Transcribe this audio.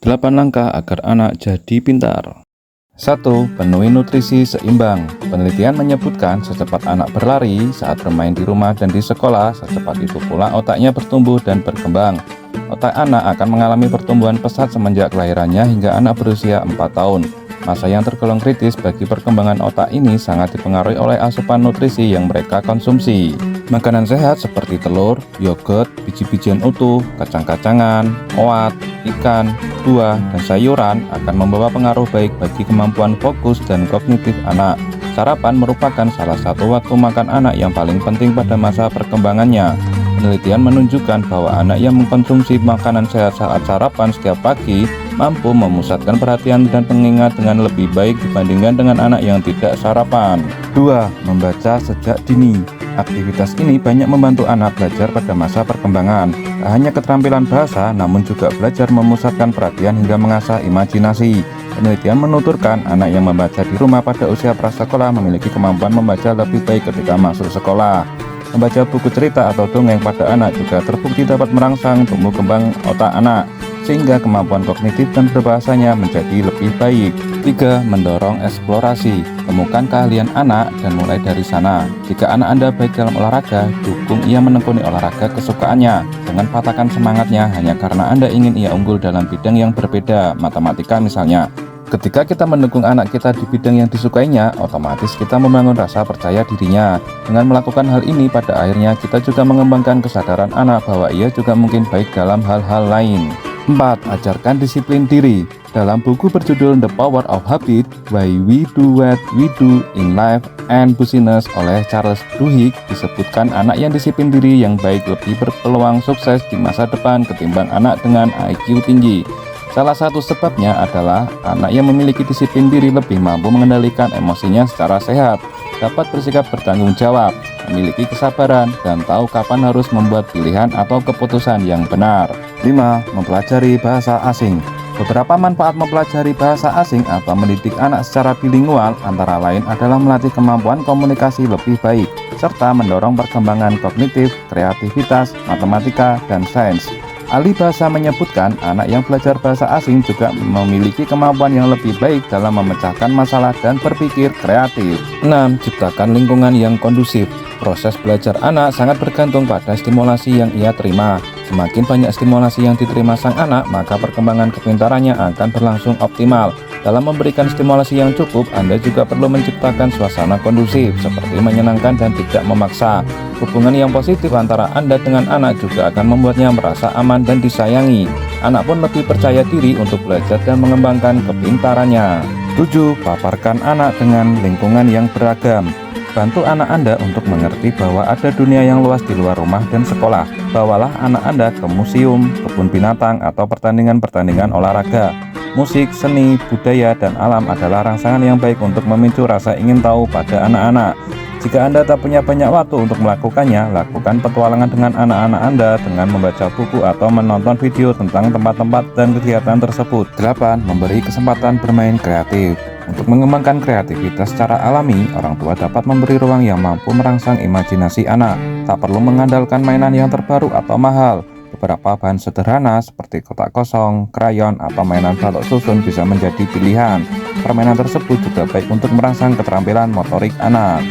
8 langkah agar anak jadi pintar. 1. Penuhi nutrisi seimbang. Penelitian menyebutkan secepat anak berlari saat bermain di rumah dan di sekolah, secepat itu pula otaknya bertumbuh dan berkembang. Otak anak akan mengalami pertumbuhan pesat semenjak kelahirannya hingga anak berusia 4 tahun. Masa yang tergolong kritis bagi perkembangan otak ini sangat dipengaruhi oleh asupan nutrisi yang mereka konsumsi. Makanan sehat seperti telur, yogurt, biji-bijian utuh, kacang-kacangan, oat, ikan, buah, dan sayuran akan membawa pengaruh baik bagi kemampuan fokus dan kognitif anak. Sarapan merupakan salah satu waktu makan anak yang paling penting pada masa perkembangannya. Penelitian menunjukkan bahwa anak yang mengkonsumsi makanan sehat saat sarapan setiap pagi mampu memusatkan perhatian dan pengingat dengan lebih baik dibandingkan dengan anak yang tidak sarapan. 2. Membaca sejak dini. Aktivitas ini banyak membantu anak belajar pada masa perkembangan. Tak hanya keterampilan bahasa, namun juga belajar memusatkan perhatian hingga mengasah imajinasi. Penelitian menuturkan anak yang membaca di rumah pada usia prasekolah memiliki kemampuan membaca lebih baik ketika masuk sekolah. Membaca buku cerita atau dongeng pada anak juga terbukti dapat merangsang tumbuh kembang otak anak, sehingga kemampuan kognitif dan berbahasanya menjadi lebih baik. 3. Mendorong eksplorasi. Temukan keahlian anak dan mulai dari sana. Jika anak Anda baik dalam olahraga, dukung ia menekuni olahraga kesukaannya. Jangan patahkan semangatnya hanya karena Anda ingin ia unggul dalam bidang yang berbeda, matematika misalnya. Ketika kita mendukung anak kita di bidang yang disukainya, otomatis kita membangun rasa percaya dirinya. Dengan melakukan hal ini, pada akhirnya kita juga mengembangkan kesadaran anak bahwa ia juga mungkin baik dalam hal-hal lain. 4. Ajarkan disiplin diri. Dalam buku berjudul The Power of Habit, Why We Do What We Do in Life and Business oleh Charles Duhigg, disebutkan anak yang disiplin diri yang baik lebih berpeluang sukses di masa depan ketimbang anak dengan IQ tinggi. Salah satu sebabnya adalah anak yang memiliki disiplin diri lebih mampu mengendalikan emosinya secara sehat, dapat bersikap bertanggung jawab, memiliki kesabaran, dan tahu kapan harus membuat pilihan atau keputusan yang benar. 5. Mempelajari bahasa asing. Beberapa manfaat mempelajari bahasa asing atau mendidik anak secara bilingual antara lain adalah melatih kemampuan komunikasi lebih baik, serta mendorong perkembangan kognitif, kreativitas, matematika, dan sains. Ahli bahasa menyebutkan anak yang belajar bahasa asing juga memiliki kemampuan yang lebih baik dalam memecahkan masalah dan berpikir kreatif. 6. Ciptakan lingkungan yang kondusif. Proses belajar anak sangat bergantung pada stimulasi yang ia terima. Semakin banyak stimulasi yang diterima sang anak, maka perkembangan kepintarannya akan berlangsung optimal. Dalam memberikan stimulasi yang cukup, Anda juga perlu menciptakan suasana kondusif, seperti menyenangkan dan tidak memaksa. Hubungan yang positif antara Anda dengan anak juga akan membuatnya merasa aman dan disayangi. Anak pun lebih percaya diri untuk belajar dan mengembangkan kepintarannya. 7. Paparkan anak dengan lingkungan yang beragam. Bantu anak Anda untuk mengerti bahwa ada dunia yang luas di luar rumah dan sekolah. Bawalah anak Anda ke museum, kebun binatang, atau pertandingan-pertandingan olahraga. Musik, seni, budaya, dan alam adalah rangsangan yang baik untuk memicu rasa ingin tahu pada anak-anak. Jika Anda tak punya banyak waktu untuk melakukannya, lakukan petualangan dengan anak-anak Anda dengan membaca buku atau menonton video tentang tempat-tempat dan kegiatan tersebut. 8. Memberi kesempatan bermain kreatif. Untuk mengembangkan kreativitas secara alami, orang tua dapat memberi ruang yang mampu merangsang imajinasi anak. Tak perlu mengandalkan mainan yang terbaru atau mahal. Beberapa bahan sederhana seperti kotak kosong, krayon, atau mainan balok susun bisa menjadi pilihan. Permainan tersebut juga baik untuk merangsang keterampilan motorik anak.